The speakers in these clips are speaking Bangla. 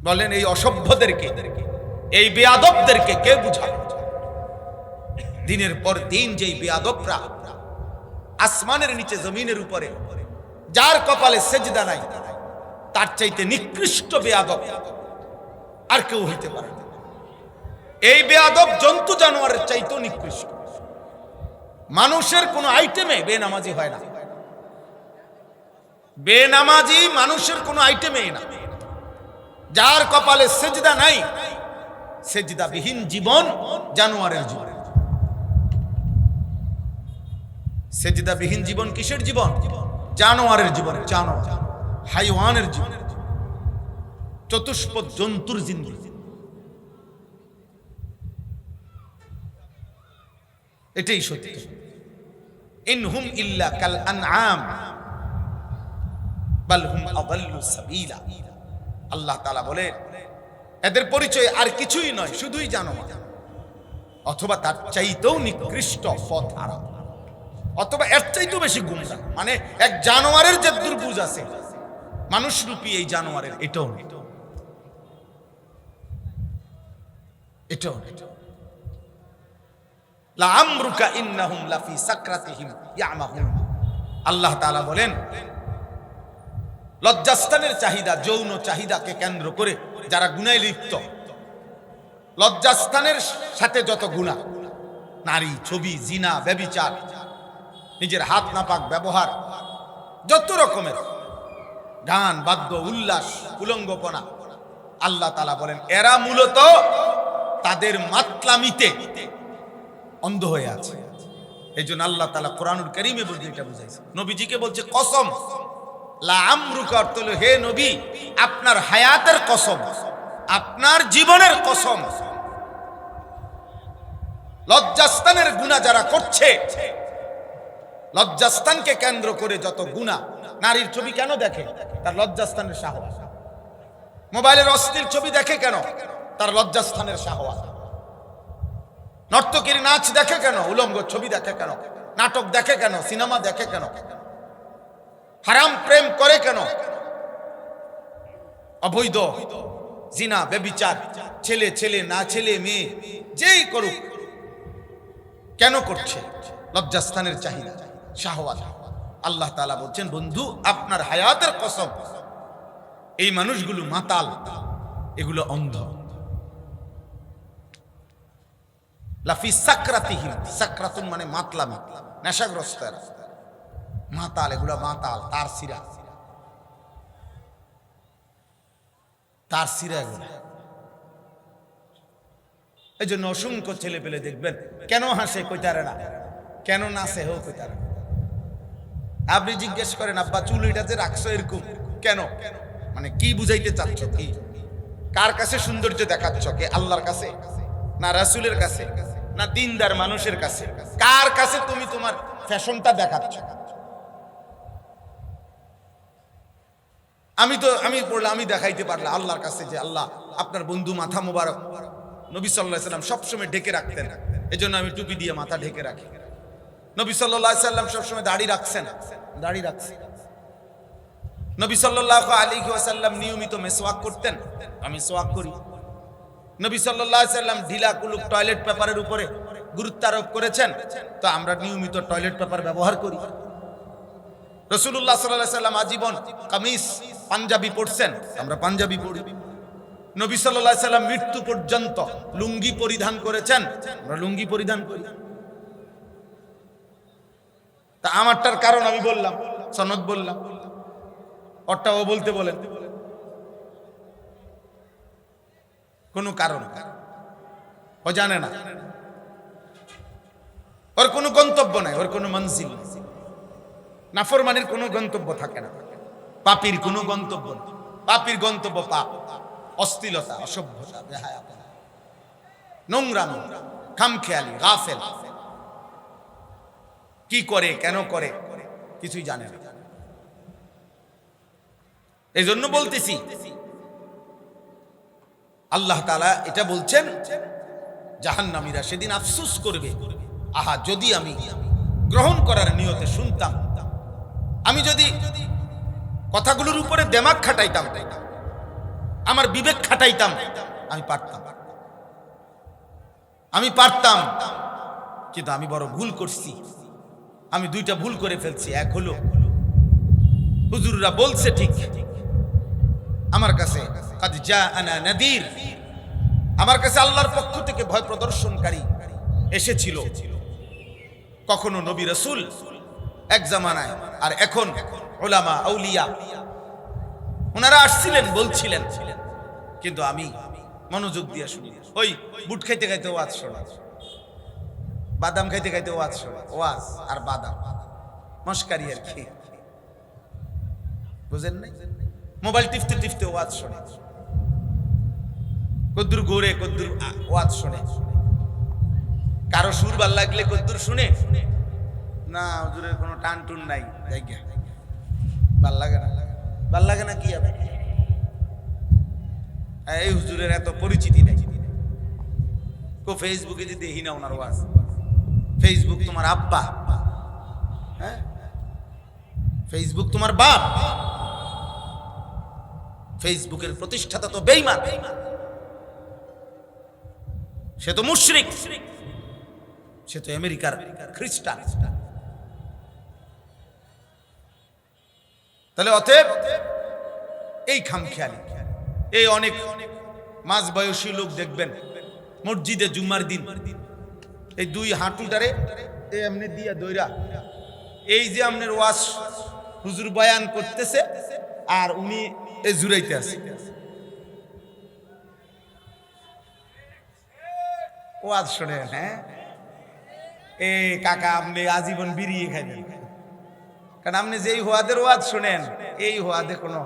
বলেন এই অসভ্যদেরকে, এই বেয়াদবদেরকে কে বুঝাবে? দিনের পর দিন যেই বেয়াদবরা আসমানের নিচে জমিনের উপরে, যার কপালে সেজদা নাই, তার চাইতে নিকৃষ্ট বেয়াদব আর কেউ হইতে পারে না। এই বেয়াদব জন্তু জানোয়ারের চাইতেও নিকৃষ্ট। মানুষের কোন আইটেমে বেনামাজি হয় না, বেনামাজি মানুষের কোন আইটেমেই না। যার কপালে সেজদা নাই, সেজদাবিহীন জীবন জানোয়ারের জীবন। সেজদাবিহীন জীবন কিসের জীবন? জানোয়ারের জীবন, জানোয়ার হাইওয়ানের জীবন, চতুষ্পদ জন্তুর জিন্দেগি। এটাই সত্যি। ইনহুম ইল্লা কাল আনআম বাল হুম আযাল্লু সাবিলা। আল্লাহ তাআলা বলেন এদের পরিচয় আর কিছুই নয়, শুধুই জানোয়ার, অথবা তার চাইতেও নিকৃষ্ট পথহারা, অথবা এর চাইতেও বেশি গুমরা। মানে এক জানোয়ারের যে দুর্বুঝ আছে, মানুষরূপী এই জানোয়ারের এটাও লাআমরুকা ইন্নাহুম লাফি সাকরাতিহিম ইয়ামাহুন। আল্লাহ তাআলা বলেন লজ্জাস্থানের চাহিদা, যৌন চাহিদাকে কেন্দ্র করে যারা গুনায় লিপ্ত, লজ্জাস্থানের সাথে যত গুনাহ, নারী, ছবি, জিনা, ব্যভিচার, নিজের হাত নাপাক ব্যবহার, যত রকমের গান, বাদ্য, উল্লাস, উলঙ্গপনা, আল্লাহ তাআলা বলেন এরা মূলত তাদের মাতলামিতে অন্ধ হয়ে আছে। এই জন্য আল্লাহ তাআলা কোরআনুল কারীমে বলতে এটা বুঝাইছে, নবীজিকে বলছে কসম, লাআমরুকা অর্থ হলো হে নবী আপনার হায়াতের কসম, আপনার জীবনের কসম। লজ্জাস্থানের গুনাহ যারা করছে, লজ্জাস্থানকে কেন্দ্র করে যত গুনাহ, নারীর ছবি কেন দেখে? তার লজ্জাস্থানের শাহওয়াত। মোবাইলের অশ্লীল ছবি দেখে কেন? তার লজ্জাস্থানের শাহওয়াত। নর্তকীর নাচ দেখে কেন? উলঙ্গ ছবি দেখে কেন? নাটক দেখে কেন? সিনেমা দেখে কেন? হারাম প্রেম করে কেন? অবৈধ জিনা, ব্যভিচার, ছেলে ছেলে না ছেলে মেয়ে যেই করুক কেন করছে? লজ্জাস্থানের চাহিদা, শাহওয়াত। আল্লাহ তাআলা বলছেন বন্ধু আপনার হায়াতের কসম, এই মানুষগুলো মাতাল, এগুলো অন্ধ। লাফি সাকরাতিহিম, সাকরাতুন মানে মাতলামি, নেশাগ্রস্ত মাতাল, এগুলো মাতাল, তার সিরা, তার সিরা এগুলো। এই জন্য অসংখ্য ছেলে পেলে দেখবেন কেন হাসে কইতারে না, কেন নাচে হোক কইতারে। আপনি জিজ্ঞেস করেন আব্বা চুল এটা যে রাখছো এরকম কেন, মানে কি বুঝাইতে চাচ্ছ, কি কার কাছে সৌন্দর্য দেখাচ্ছ? কে আল্লাহর কাছে, না রাসূলের কাছে, না দিনদার মানুষের কাছে? কার কাছে তুমি তোমার ফ্যাশনটা দেখাচ্ছ? আমি পড়লাম, আমি দেখাইতে পারলাম আল্লাহর কাছে যে আল্লাহ আপনার বন্ধু মাথা মোবারক নবী সাল্লাল্লাহু আলাইহি সাল্লাম সবসময় ঢেকে রাখতেন, এজন্য আমি টুপি দিয়ে মাথা ঢেকে রাখি। নবী সাল্লাল্লাহু আলাইহি সাল্লাম সবসময় দাড়ি রাখছেন, দাড়ি রাখছি। নবী সাল্লাল্লাহু আলাইহি ওয়াসাল্লাম নিয়মিত মেসওয়াক করতেন, আমি সোয়াক করি। নবী সাল্লাল্লাহু আলাইহি সাল্লাম ঢিলা কুলুপ টয়লেট পেপারের উপরে গুরুত্ব আরোপ করেছেন, তো আমরা নিয়মিত টয়লেট পেপার ব্যবহার করি। রাসূলুল্লাহ সাল্লাল্লাহু আলাইহি সাল্লাম আজীবন কামিজ পাঞ্জাবি পরছেন, আমরা পাঞ্জাবি পরি। নবী সাল্লাল্লাহু আলাইহি সাল্লাম মৃত্যু পর্যন্ত লুঙ্গি পরিধান করেছেন, আমরা লুঙ্গি পরিধান করি। তা আমারটার কারণ আমি বললাম, সনদ বললাম, ওরটা ও বলতে বলেন কোনো কারণ ও জানে না, ওর কোনো গন্তব্য নাই, ওর কোনো মঞ্জিল নেই। নাফরমানির কোনো গন্তব্য থাকে না, পাপীর কোনো গন্তব্য নেই। পাপীর গন্তব্য পাপ, অশ্লীলতা, অসভ্যতা, বেহায়াপনা, নোংরামি, খামখেয়ালি, গাফেল। কি করে, কেন করে কিছুই জানে না। এই জন্য বলতেছি আল্লাহ তাআলা এটা বলছেন জাহান্নামীরা সেদিন আফসোস করবে, আহা যদি আমি গ্রহণ করার নিয়তে শুনতাম, আমি যদি কথাগুলোর উপরে দিমাগ খাটাইতাম, আমার বিবেক খাটাইতাম, আমি পারতাম, কিন্তু আমি বড় ভুল করছি। আমি দুইটা ভুল করে ফেলছি। এক হলো হুজুররা বলছে ঠিক, আমার কাছে কাদ জাআনা নাদির, আমার কাছে আল্লাহর পক্ষ থেকে ভয় প্রদর্শনকারী এসেছিল। কখনো নবী রাসূল এক জামানায়, আর এখন উলামা আউলিয়া ওনারা আসছিলেন, বলছিলেন, কিন্তু আমি মনোযোগ দিয়ে শুনি। ওই বুট খাইতে খাইতে ওয়াজ শোনা, বাদাম খাইতে খাইতে ওয়াজ শোনা, ওয়াজ আর বাদাম মস্কারি আর কি, বুঝেন নাই? মোবাইল টিপতে টিপতে ওয়াজ শোনে, কদ্দুর ঘুরে কদ্দুর ওয়াজ শোনে, কারো সুর ভাল লাগলে কদ্দুর শুনে না, হুজুরের কোনো টান টুন নাই, জায়গা ভাল লাগে না, ভাল লাগে না কি হবে? এই হুজুরের এত পরিচিতি নাই, কো ফেসবুকে যদি দেখি না ওনার ওয়াজ। ফেসবুক তোমার আব্বা, হ্যাঁ, ফেসবুক তোমার বাপ। ফেসবুকের প্রতিষ্ঠাতা তো বেঈমান, সে তো মুশরিক, সে তো আমেরিকার খ্রিস্টান। তাহলে অতএব এই খামখেয়ালি, এই অনেক মাঝ বয়সী লোক দেখবেন মসজিদে জুম্মার দিন এই দুই হাঁটুটারে এমনি দিয়া দইরা, এই যে আপনার ওয়াজ হুজুর বয়ান করতেছে আর উনি এই জুড়াইতে আছে, ওয়াজ শোনেন। হ্যাঁ, এই কাকা আপনি আজীবন বিড়িয়ে খাইবেন, কারণ আপনি যেই হোয়াদের ওয়াজ শোনেন এই হোয়াদে কোনো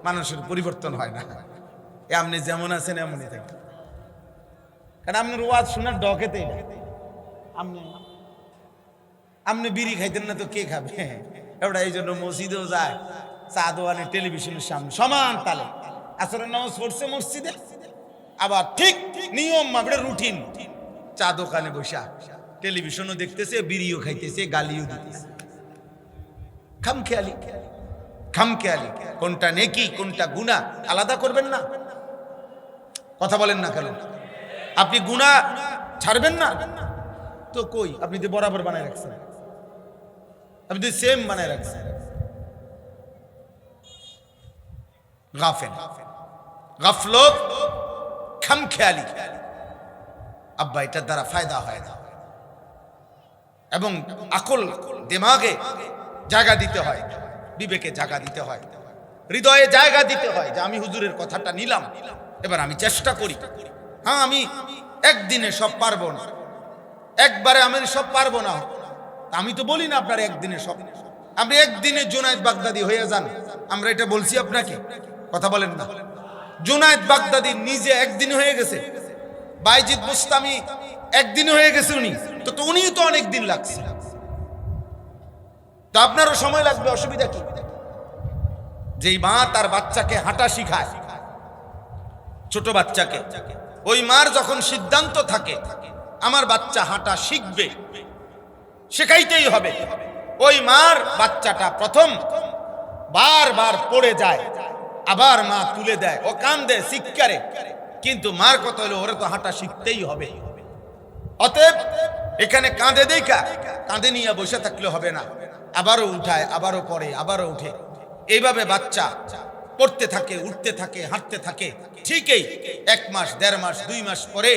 মানুষের পরিবর্তন হয় না। আপনি যেমন আছেন এমনই থাকেন, কারণ আপনার ওয়াজ শোনার ডকেতেই না। আপনি বিড়ি খাইতেন না তো কে খাবে? এবার এই জন্য মসজিদেও যায়, চা দোয়ানে টেলিভিশনের সামনে সমান তালে আসরের নামাজ পড়ছে মসজিদে, আবার ঠিক নিয়ম মাপড়ে রুটিন চা দোকানে বসা টেলিভিশনও দেখতেছে, বিড়িও খাইতেছে, গালিও দিতেছে। খামখেয়ালি, খামখেয়ালি। কোনটা নেকি কোনটা গুনাহ আলাদা করবেন না, কথা বলেন না কেন? আপনি গুনাহ ছাড়বেন না তো কই? আপনি তো বরাবর বানায় রাখছেন, আপনি তো সেম বানায় রাখছেন। গাফেল, গাফলত, খামখেয়ালি। আব্বা এটার দ্বারা ফায়দা হয় না, এবং আকল দিমাগে জায়গা দিতে হয়, বিবেকে জায়গা দিতে হয়, হৃদয়ে জায়গা দিতে হয় যে আমি হুজুরের কথাটা নিলাম, এবার আমি চেষ্টা করি। হ্যাঁ, আমি একদিনে সব পারবো না, একবারে আমি সব পারবো না। আমি তো বলি না আপনার একদিনে সব, আপনি একদিনে জুনায়েদ বাগদাদি হয়ে যান, আমরা এটা বলছি আপনাকে? কথা বলেন না। জুনায়েদ বাগদাদি নিজে একদিন হয়ে গেছে, বাইজিদ বুস্তামি একদিন হয়ে গেছে, উনি তো উনি তো অনেক দিন লাগছে, তো আপনারও সময় লাগবে, অসুবিধা কি? যেই মা তার বাচ্চাকে হাঁটা শিখায়, ছোট বাচ্চাকে, ওই মার যখন সিদ্ধান্ত থাকে আমার বাচ্চা হাঁটা শিখবে, শেখাইতেই হবে, ওই মার বাচ্চাটা প্রথম বারবার পড়ে যায়, আবার মা তুলে দেয়, ও কান্দে শিক্ষারে, কিন্তু মার কথা হলো ওরে তো হাঁটা শিখতেই হবে। অতএব এখানে কাঁদে দেখা কাঁদে নিয়ে বসে থাকলে হবে না, আবারও উঠায়, আবারও পড়ে, আবারও উঠে, এইভাবে বাচ্চা পড়তে থাকে, উঠতে থাকে, হাঁটতে থাকে। ঠিকই 1 মাস 1.5 মাস 2 মাস পরে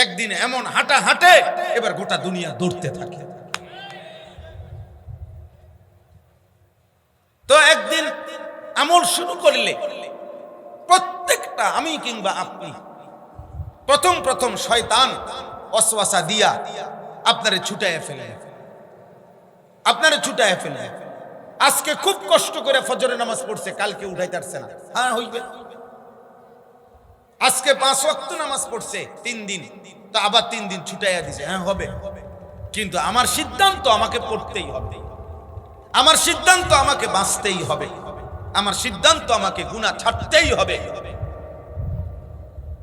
একদিন এমন হাঁটা হাঁটে এবার গোটা দুনিয়া দৌড়তে থাকে। তো একদিন আমল শুরু করলে প্রত্যেকটা, আমি কিংবা আপনি, প্রথম প্রথম শয়তান ওয়াসওয়াসা দিয়া আপনারে ছুটায় ফেলে, আপনারে ছুটায় ফেলে। আজকে খুব কষ্ট করে ফজরের নামাজ পড়ছে, কালকে উঠাইতে পারছে না, হ্যাঁ হইবে। আজকে 5 ওয়াক্ত নামাজ পড়ছে 3 দিন, তো আবার 3 দিন ছুটাইয়া দিছে, হ্যাঁ হবে। কিন্তু আমার সিদ্ধান্ত আমাকে পড়তেই হবে, আমার সিদ্ধান্ত আমাকে বাঁচতেই হবে, আমার সিদ্ধান্ত আমাকে গুনাহ ছাড়তেই হবে।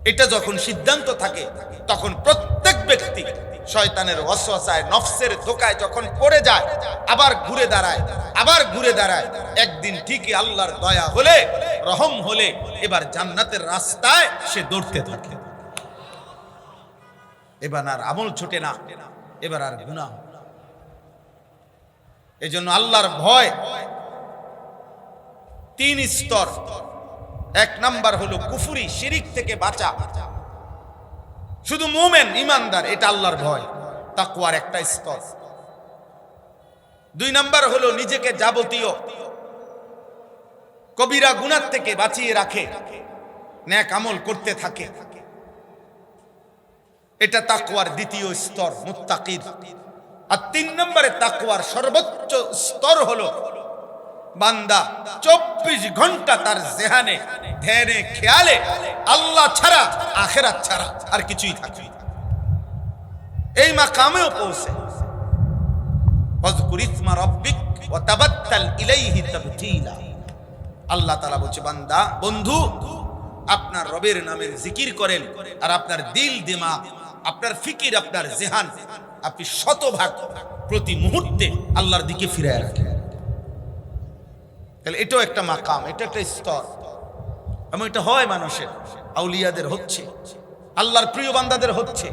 এটা যখন সিদ্ধান্ত থাকে তখন প্রত্যেক ব্যক্তি শয়তানের ওয়াসওয়াসায় নফসের ধোকায় যখন পড়ে যায় আবার ঘুরে দাঁড়ায় একদিন ঠিকই আল্লাহর দয়া হলে রহম হলে এবার জান্নাতের রাস্তায় সে দৌড়তে থাকে। এবার আর আমল ছোটে না, এবার আর গুনাহ। এজন্য আল্লাহর ভয় 3 স্তর। 1 নাম্বার হলো কুফরি, শিরিক থেকে বাঁচা। শুধু মুমিন ঈমানদার, এটা আল্লাহর ভয়, তাকওয়ার একটা স্তর। 2 নাম্বার হলো নিজেকে যাবতীয় কবিরা গুনাহ থেকে বাঁচিয়ে রাখে, নেক আমল করতে থাকে, এটা তাকওয়ার দ্বিতীয় স্তর, মুত্তাকির। আর 3 নম্বরে তাকওয়ার সর্বোচ্চ স্তর হলো বান্দা 24 ঘন্টা তার জেহানে ধ্যানে খেয়ালে আল্লাহ ছাড়া আখিরাত ছাড়া আর কিছুই থাকে। এই মাকামেও পৌঁছে ওয়াজকুর ইসমা রাব্বিক ওয়া তাবাত্তাল ইলাইহি তাবতীলা। আল্লাহ তাআলা বলছে, বান্দা বন্ধু আপনার রবের নামের জিকির করেন আর আপনার দিল দিমাগ, আপনার ফিকির, আপনার জেহান আপনি শতভাগ প্রতি মুহূর্তে আল্লাহর দিকে ফিরে রাখেন। তাহলে এটাও একটা মাকাম, এটা একটা স্তর। এবং এটা হয় মানুষের, আউলিয়াদের হচ্ছে, আল্লাহর প্রিয় বান্দাদের হচ্ছে।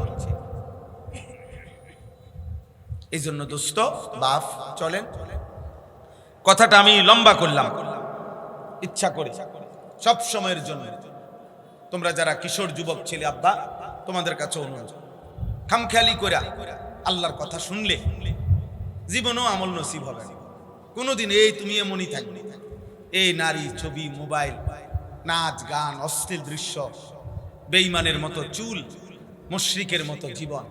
এই জন্য দোস্ত বাপ চলেন, কথাটা আমি লম্বা করলাম ইচ্ছা করে সব সময়ের জন্য। তোমরা যারা কিশোর যুবক ছেলে আব্বা, তোমাদের কাছে অনুরোধ, খামখেয়ালি করে আল্লাহর কথা শুনলে জীবনেও আমল নসিব হবে না কোনোদিন। এই তুমি এমনই থাকবে, এই নারী ছবি, মোবাইল, নাচ গান, অশ্লীল দৃশ্য, বেঈমানের মতো চুল, মুশরিকের মতো জীবন,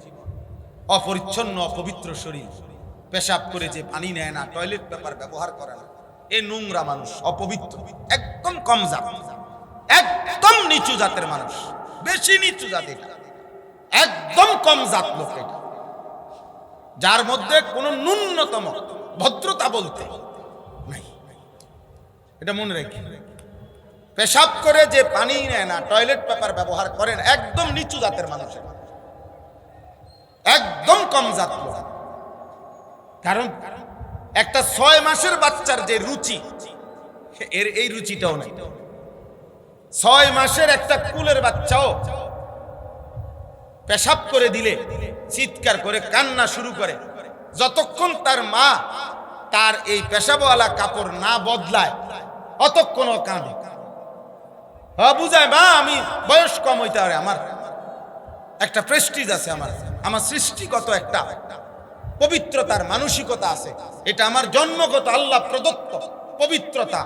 অপরিচ্ছন্ন অপবিত্র শরীর, পেশাব করে যে পানি নেয় না, টয়লেট পেপার ব্যবহার করে না, এই নোংরা মানুষ, অপবিত্র, একদম কম জাত, একদম নিচু জাতের মানুষ, বেশি নিচু জাত, এটা একদম কম জাত লোক, এটা যার মধ্যে কোনো ন্যূনতম ভদ্রতা বলতে নাই। এটা মনে রেখে, পেশাব করে যে পানি নেয় না, টয়লেট পেপার ব্যবহার করেন, একদম নিচু জাতের মানুষের, একদম কম জাত লোক। কারণ একটা 6 মাসের বাচ্চার যে রুচি, এর এই রুচিটাও নেই। 6 মাসের একটা কুলের বাচ্চাও পেশাব করে দিলে চিৎকার করে কান্না শুরু করে, যতক্ষণ তার মা তার এই পেশাবওয়ালা কাপড় না বদলায় অতক্ষণ কাঁদে। বুঝায়, মা আমি বয়স কম হইতে পারে, আমার একটা প্রেস্টিজ আছে, আমার সৃষ্টিগত একটা পবিত্রতার মানসিকতা আছে, এটা আমার জন্মগত আল্লাহ প্রদত্ত পবিত্রতা,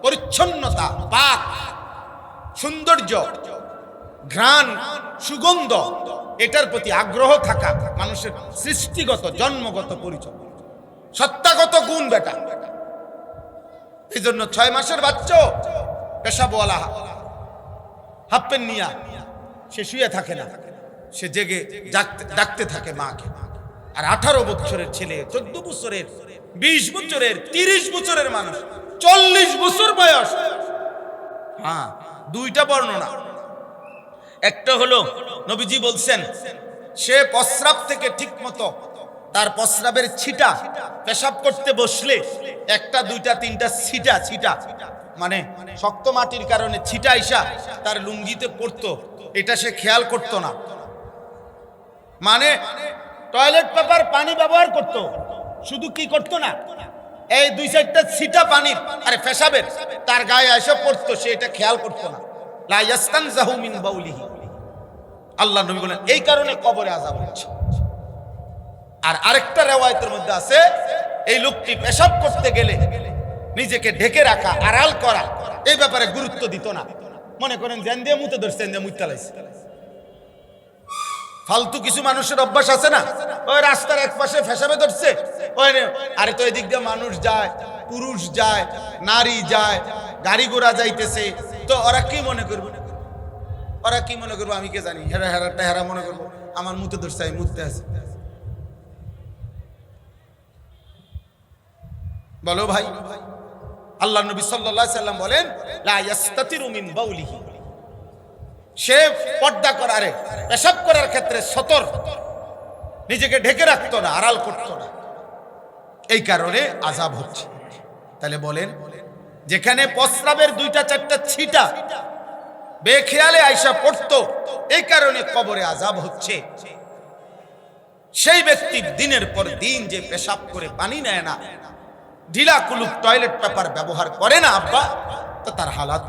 পরিচ্ছন্নতা, পাক, সৌন্দর্য, ঘ্রাণ, সুগন্ধ, এটার প্রতি আগ্রহ থাকা মানুষের সৃষ্টিগত জন্মগত পরিচয়, সত্তাগত গুণ বেটা। এই জন্য 6 মাসের বাচ্চা পেশাবওয়ালা হাফ প্যান্ট নিয়া সে শুয়ে থাকে না, সে জেগে ডাকতে থাকে মাকে। আর 18 বছরের ছেলে, 14 বছরের, 20 বছরের, 30 বছরের মানুষ, 40 বছর বয়স। হ্যাঁ, 2টা বর্ণনা। একটা হলো নবীজি বলছেন, সে প্রস্রাব থেকে ঠিক মতো তার প্রস্রাবের ছিটা, পেশাব করতে বসলে 1টা 2টা 3টা ছিটা মানে শক্ত মাটির কারণে ছিটা আইসা তার লুঙ্গিতে পড়তো, এটা সে খেয়াল করতো না। মানে টয়লেট পেপার পানি ব্যবহার করত, শুধু কি করতো না, এই 2-4টা ছিটা পানির আরে পেশাবের তার গায়ে এসে পড়তো, সে এটা খেয়াল করতো না। লা ইয়াস্তানজাহু মিন বাউলিহি, আল্লাহ নবী বলেন এই কারণে কবরে আযাব হচ্ছে। আর আরেকটা রিওয়ায়াতের মধ্যে আছে, এই লোকটি পেশাব করতে গেলে নিজেকে ঢেকে রাখা, আড়াল করা, এই ব্যাপারে গুরুত্ব দিত না। মনে করেন জেন দিয়ে মুতে ধরছে, জেন দিয়ে মুতে লাইছে। ফালতু কিছু মানুষের অভ্যাস আছে না, ওই রাস্তার এক পাশে পেশাবে ধরছে, ওই আরে তো এদিক দিয়ে মানুষ যায়, পুরুষ যায়, নারী যায়, গাড়ি ঘোড়া যাইতেছে, তো ওরা কি মনে করবে, ওরা কি মনে করবো আমি কে জানি, হেরা মনে করবো আমার মুতে ধরছে, আমি মুতে আছে। বলো ভাই, আল্লাহ নবী সাল্লাল্লাহু আলাইহি সাল্লাম বলেন, লা ইয়াস্তাতিরু মিন বাউলিহি, সে পর্দা করারে পেশাব করার ক্ষেত্রে সতর, নিজেকে ঢেকে রাখতো না, আড়াল করতো না, এই কারণে আযাব হচ্ছে। তাহলে বলেন, যেখানে প্রস্রাবের 2-4টা ছিটা বেখেয়ালে আয়সা পড়তো, এই কারণে কবরে আযাব হচ্ছে, সেই ব্যক্তি দিনের পর দিন যে পেশাব করে পানি নেয় না, ঢিলা কুলুপ টয়লেট পেপার ব্যবহার করে না আব্বা, তো তার হালাত,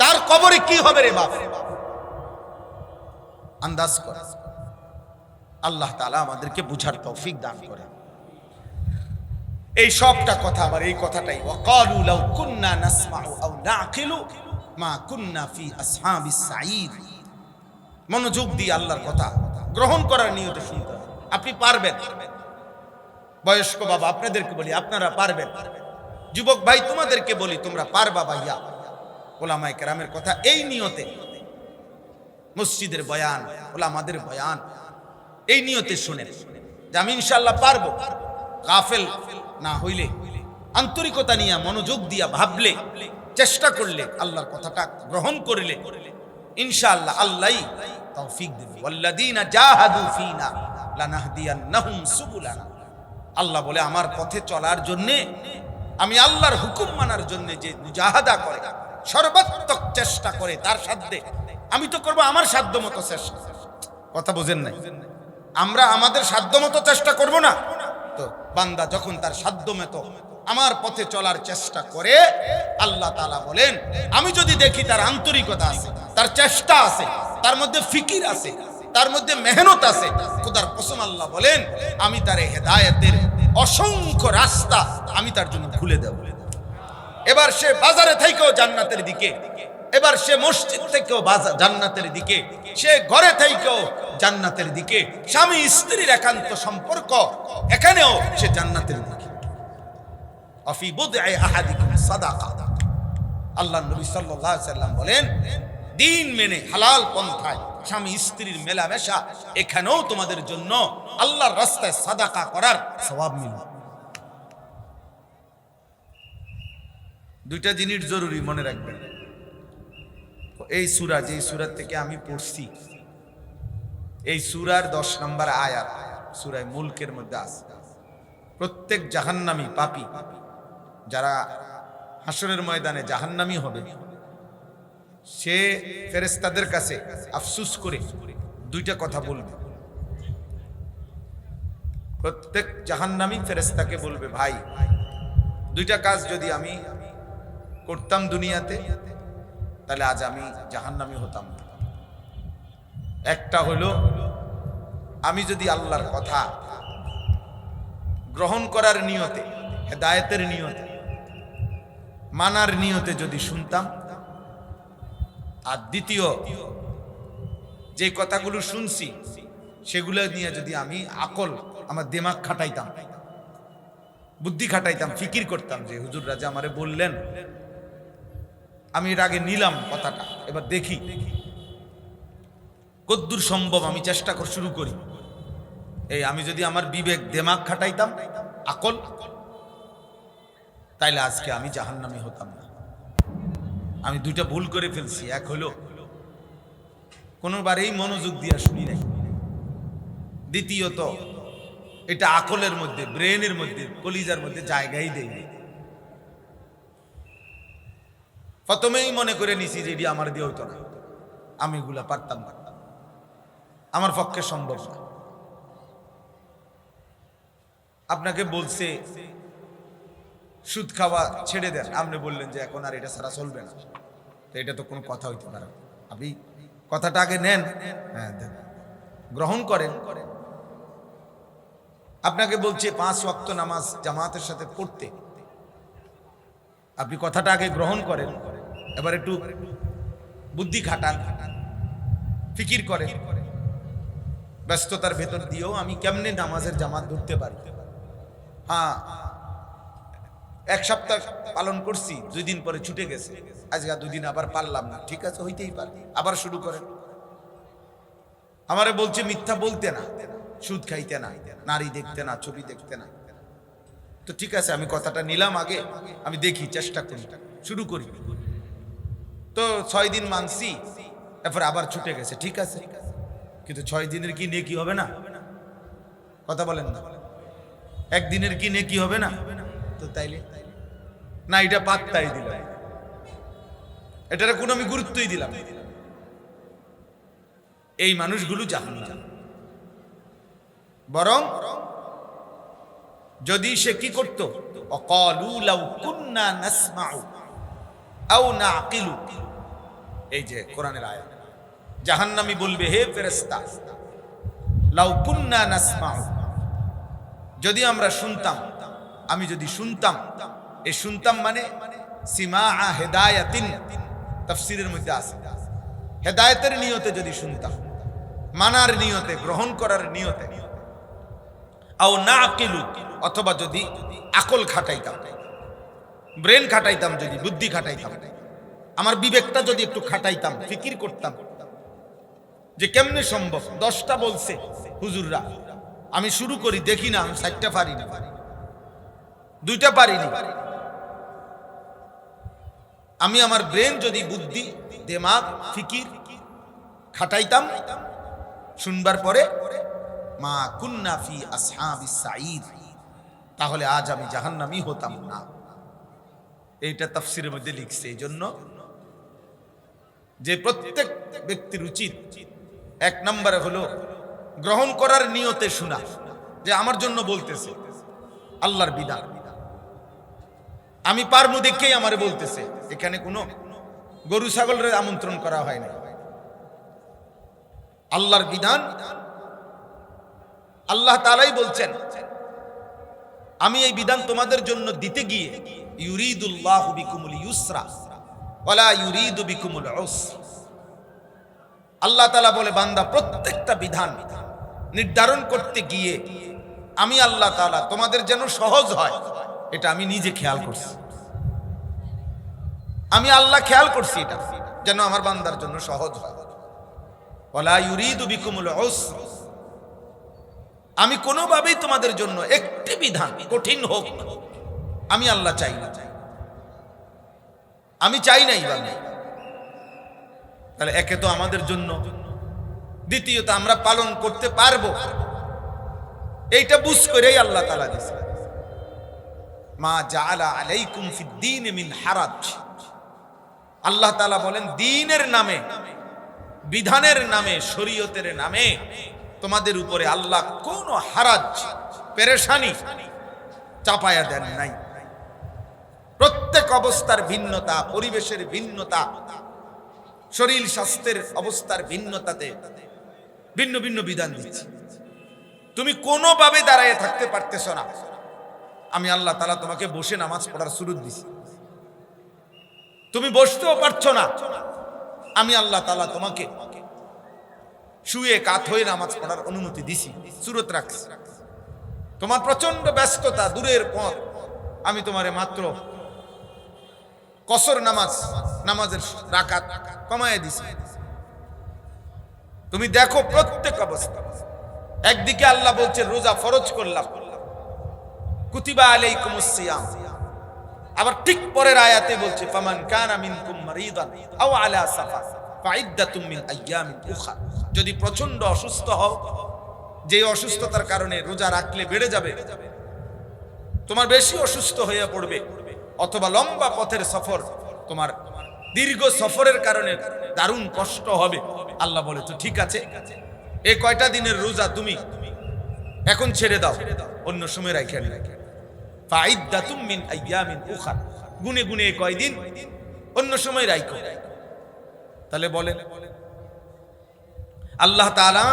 তার কবরে কি হবে রে বাপ? আন্দাজ কর। আল্লাহ তাআলা আমাদেরকে বুঝার তৌফিক দান করে। এই সবটা কথা, আবার এই কথাটাই, ওয়াকালু লাউ কুন্না নাসমাউ আও নাকিলু মা কুন্না ফি আসহাবিস সাঈদ। মনোযোগ দিয়ে আল্লাহর কথা গ্রহণ করার নিয়তে শুনতে হবে। আপনি পারবেন। বয়স্ক বাবা আপনাদেরকে বলি, আপনারা পারবেন। যুবক ভাই তোমাদেরকে বলি, তোমরা পারবা ভাইয়া। ওলামায়ে কেরামের কথা এই নিয়তে, মসজিদের বয়ান, ওলামাদের বয়ান, এই নিয়তে শুনেন যে আমি ইনশাআল্লাহ পারবো। গাফেল না হইলে, আন্তরিকতা নিয়ে মনোযোগ দিয়া ভাবলে, চেষ্টা করলে, আল্লাহর কথাটা গ্রহণ করলে ইনশাআল্লাহ আল্লাহই তৌফিক দেবে। ওয়াল্লাযীনা জাহাদু ফীনা লানাহদিয়ান্নাহুম সুবুলানা। আল্লাহ বলে, আমার পথে চলার জন্য, আমি আল্লাহর হুকুম মানার জন্য যে মুজাহাদা করে, সর্বাত্মক চেষ্টা করে, তার সাধ্যে আমি তো করব আমার সাধ্য মতো চেষ্টা। কথা বুঝেন নাই? আমরা আমাদের সাধ্য মতো চেষ্টা করব না তো। বান্দা যখন তার সাধ্য মতো আমার পথে চলার চেষ্টা করে, আল্লাহ তাআলা বলেন, আমি যদি দেখি তার আন্তরিকতা আছে, তার চেষ্টা আছে, তার মধ্যে ফিকির আছে, তার মধ্যে মেহনত আছে, খোদার কসম আল্লাহ বলেন, আমি তার হেদায়েতের অসংখ্য রাস্তা আমি তার জন্য খুলে দেব। এবার সে বাজারে থেকেও জান্নাতের দিকে, এবার সে মসজিদ থেকেও জান্নাতের দিকে, সে ঘরে থেকেও জান্নাতের দিকে, স্বামী স্ত্রীর একান্ত সম্পর্ক, এখানেও সে জান্নাতের দিকে। আফি বুদআই আহাদিকুম সাদাকা। আল্লাহর নবী সাল্লাল্লাহু আলাইহি সাল্লাম বলেন, দিন মেনে হালাল পন্থায় স্বামী স্ত্রীর মেলামেশা, এখানেও তোমাদের জন্য আল্লাহর রাস্তায় সাদাকা করার সওয়াব মিলবে। দুইটা জিনিস জরুরি মনে রাখবেন। এই সূরা, যে সূরা থেকে আমি পড়ছি, এই সূরার 10 নম্বর আয়াত সূরা মুলকের মধ্যে আছে, প্রত্যেক জাহান্নামী পাপী যারা হাসরের ময়দানে জাহান্নামী হবে, সে ফেরেশতাদের কাছে আফসোস করে দুইটা কথা বলবে। প্রত্যেক জাহান্নামী ফেরেশতাকে বলবে, ভাই, দুইটা কাজ যদি আমি করতাম দুনিয়াতে, তাহলে আজ আমি জাহান্নামী হতাম না। একটা হলো, আমি যদি আল্লাহর কথা গ্রহণ করার নিয়তে, হেদায়েতের নিয়তে, মানার নিয়তে যদি শুনতাম, আর দ্বিতীয় যে কথাগুলো শুনছি সেগুলো নিয়ে যদি আমি আকল, আমার দিমাগ খাটাইতাম, বুদ্ধি খাটাইতাম, ফিকির করতাম যে হুজুর রাজা আমারে বললেন, আমি এর আগে নিলাম কথাটা, এবার দেখি কদ্দূর সম্ভব আমি চেষ্টা শুরু করি। এই আমি যদি আমার বিবেক দিমাগ খাটাইতাম, আকল, তাইলে আজকে আমি জাহান্নামী হতাম না। আমি দুইটা ভুল করে ফেলছি। এক হলো, কোনোবারেই মনোযোগ দিয়া শুনি নাই। দ্বিতীয়ত, এটা আকলের মধ্যে, ব্রেনের মধ্যে, কলিজার মধ্যে জায়গাই দেয়নি। প্রথমেই মনে করে নিছি যে এটি আমার দিয়ে হইতো না, আমি এগুলা পারতাম না, আমার পক্ষে সম্ভব না। আপনাকে বলছে সুদ খাওয়া ছেড়ে দেন, আপনি বললেন যে এখন আর এটা ছাড়া চলবে না, তো এটা তো কোনো কথা হইতে পারে। আপনি কথাটা আগে নেন, হ্যাঁ দেন, গ্রহণ করেন। আপনাকে বলছে 5 ওয়াক্ত নামাজ জামাতের সাথে পড়তে, আপনি কথাটা আগে গ্রহণ করেন, এবার একটু বুদ্ধি খাটান, ফিকির করেন, ব্যস্ততার ভেতর দিয়েও আমি কেমনে নামাজের জামাত ধরতে পারি। হ্যাঁ, 1 সপ্তাহ পালন করছি, 2 দিন পরে ছুটে গেছে, আজকে 2 দিন আবার পারলাম না, ঠিক আছে, হইতেই পারে, আবার শুরু করেন। আমারে বলছে মিথ্যা বলতে না, সুদ খাইতে না, নারী দেখতে না, ছবি দেখতে না, তো ঠিক আছে, আমি কথাটা নিলাম আগে, আমি দেখি, চেষ্টা করি, শুরু করি। তো 6 দিন মানছি, এরপর আবার ছুটে গেছে, ঠিক আছে, কিন্তু 6 দিনের কি নেকি হবে না? কথা বলেন না। একদিনের কি নেকি হবে না? তো তাইলে না, এটা পাত্তাই দিলাম, এটার কোনো আমি গুরুত্বই দিলাম। এই মানুষগুলো জাহান্নাম। বরং যদি সে কি করত, অকালু লাউ কুন্না নাসমাউ আও নাকিলু, এই যে কোরআনের আয়াত, জাহান্নামী বলবে, হে ফেরেশতা, লাউ কুন্না নাসমাউ, যদি আমরা শুনতাম, আমি যদি শুনতাম, এই শুনতাম মানে সিমাআ হিদায়াতিন, তাফসীরের মধ্যে আছে, হেদায়েতের নিয়তে যদি শুনতাম, মানার নিয়তে, গ্রহণ করার নিয়তে, আও নাকিলু, অথবা যদি আকল খাটাইতাম, ব্রেন খাটাইতাম, যদি বুদ্ধি খাটাইতাম, আমার বিবেকটা যদি একটু খাটাইতাম, ফিকির করতাম যে কেমনে সম্ভব। 10টা বলছে হুজুররা, আমি শুরু করি, দেখি না, আমি 7টা পারিনি, 2টা পারিনি। আমি আমার ব্রেন যদি, বুদ্ধি, দিমাগ, ফিকির খাটাইতাম, শুনবার পরে মা কুন্না ফি আসহাবিস সাঈদ, তাহলে আজ আমি জাহান্নামী হতাম না। এইটা তাফসীরের মধ্যে লিখছে। এই জন্য যে প্রত্যেক ব্যক্তির উচিত 1 নম্বরে হলো গ্রহণ করার নিয়তে শোনা, যে আমার জন্য বলতেছে আল্লাহর বিধান, আমি পারমু দেখেই আমারে বলতেছে। এখানে কোনো গরু ছাগলের আমন্ত্রণ করা হয় না। আল্লাহর বিধান, আল্লাহ তাআলাই বলছেন, আমি এই বিধান তোমাদের জন্য দিতে গিয়ে, ইউরিদুল্লাহু বিকুমুল ইউসরা ওয়ালা ইউরিদু বিকুমুল উসর, আল্লাহ তাআলা বলে, বান্দা, প্রত্যেকটা বিধান নির্ধারণ করতে গিয়ে আমি আল্লাহ তাআলা তোমাদের যেন সহজ হয়, এটা আমি নিজে খেয়াল করছি। আমি আল্লাহ খেয়াল করছি এটা যেন আমার বান্দার জন্য সহজ হয়। ওয়ালা ইউরিদু বিকুমুল উসর, আমি কোনোভাবেই তোমাদের জন্য একটি বিধান কঠিন হোক আমি আল্লাহ চাই না, আমি চাই নাই বান্দা। তাহলে একে তো আমাদের জন্য, দ্বিতীয়ত আমরা পালন করতে পারবো, এইটা বুঝ করেই আল্লাহ তাআলা দিয়েছে, মা জাআলা আলাইকুম ফিদ্দীন মিন হারাজ। আল্লাহ তাআলা বলেন, দ্বীনের নামে, বিধানের নামে, শরীয়তের নামে তোমাদের উপরে আল্লাহ কোনো হারাজ, পেরেশানি চাপায়া দেন নাই। প্রত্যেক অবস্থার ভিন্নতা, পরিবেশের ভিন্নতা, শরীর স্বাস্থ্যের অবস্থার ভিন্নতাতে ভিন্ন ভিন্ন বিধান দিচ্ছি। তুমি কোনোভাবে দাঁড়ায় থাকতে পারতেছ না, আমি আল্লাহ তাআলা তোমাকে বসে নামাজ পড়ার সুযোগ দিছি। তুমি বসতেও পারছো না, আমি আল্লাহ তাআলা তোমাকে শুয়ে কাত হয়ে নামাজ পড়ার অনুমতি দিছি, সুরত রাখছি। তোমার প্রচন্ড ব্যস্ততা, দূরের পথ, আমি তোমারে মাত্র কসর নামাজের রাকাত কমায় দিছি। তুমি দেখো প্রত্যেক অবস্থা। একদিকে আল্লাহ বলছে রোজা ফরজ করলাম, কুতিবা আলাইকুমুস সিয়াম, আবার ঠিক পরের আয়াতে বলছে ফামান কানা মিনকুম মারিদান আও আলা সাফার ফাইদ্দাতুম মিন আইয়ামিন উখরা, যদি প্রচন্ড অসুস্থ হও, যে অসুস্থতার কারণে রোজা রাখলে বেড়ে যাবে, তোমার বেশি অসুস্থ হয়ে পড়বে, অথবা লম্বা পথের সফর, তোমার দীর্ঘ সফরের কারণে দারুণ কষ্ট হবে, আল্লাহ বলে তো ঠিক আছে, এই কয়টা দিনের রোজা তুমি এখন ছেড়ে দাও, অন্য সময় রাখে ফাইদ্দাতুম মিন আইয়ামিন উখরা, গুনে গুনে কয়দিন অন্য সময় রাখো। তাহলে বলেন আল্লাহ তাআলা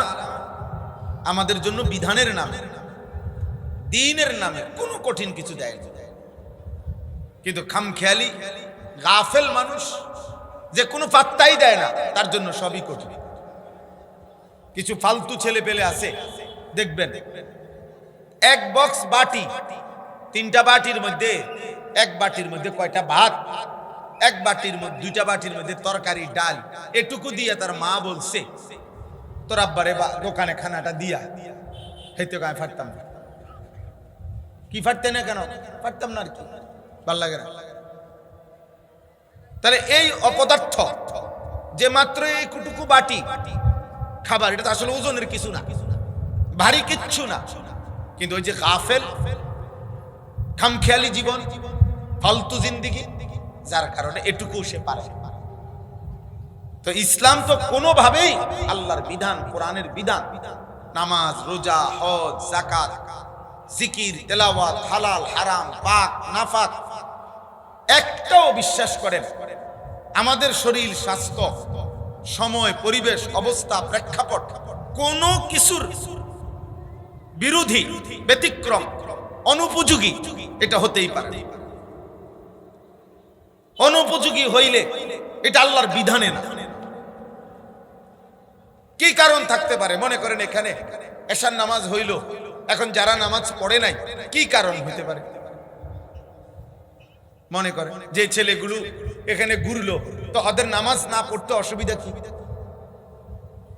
আমাদের জন্য বিধানের নামে, দ্বীনের নামে কোনো কঠিন কিছু দেয় না। কিন্তু খামখেয়ালি গাফেল মানুষ যে কোনো পাত্তাই দেয় না, তার জন্য সবই কঠিন। কিছু ফালতু ছেলে পেলে আছে, দেখবেন এক বক্স বাটি, 3টা বাটির মধ্যে, এক বাটির মধ্যে কয়টা ভাত, এক বাটির মধ্যে 2টা বাটির মধ্যে তরকারি ডাল, এটুকু দিয়ে তার মা বলছে তোর আব্বারে দোকানে খানাটা দিয়া, হেতে গায়ে ফাটতাম না। কি ফাটতে না কেন? ফাটতাম না আর কি, ভাল লাগে না। তাহলে এই অপদার্থ যে মাত্র এইটুকু বাটি খাবার, এটা তো আসলে ওজনের কিছু না, ভারী কিচ্ছু না। কিন্তু ওই যে গাফেল, খামখেয়ালি জীবন, ফালতু জিন্দিগি, যার কারণে এটুকু সে পারে। তো ইসলাম তো কোনোভাবেই আল্লাহর বিধান, কোরআনের বিধান, নামাজ, রোজা, হজ, যাকাত, জিকির, তেলাওয়াত, হালাল হারাম, পাক নাফাক, একটাও বিশ্বাস করেন আমাদের শরীর, স্বাস্থ্য, সময়, পরিবেশ, অবস্থা, প্রেক্ষাপট কোনো কিছুর বিরোধী, ব্যতিক্রম, অনুপযোগী এটা হতেই পারে। অনুপযোগী হইলে এটা আল্লাহর বিধানে না। কি কারণ থাকতে পারে? মনে করেন এখানে এশার নামাজ হইল, এখন যারা নামাজ পড়ে নাই, কি কারণ হতে পারে? মনে করেন যে ছেলেগুলো এখানে ঘুরলো, তো ওদের নামাজ না পড়তে অসুবিধা কি?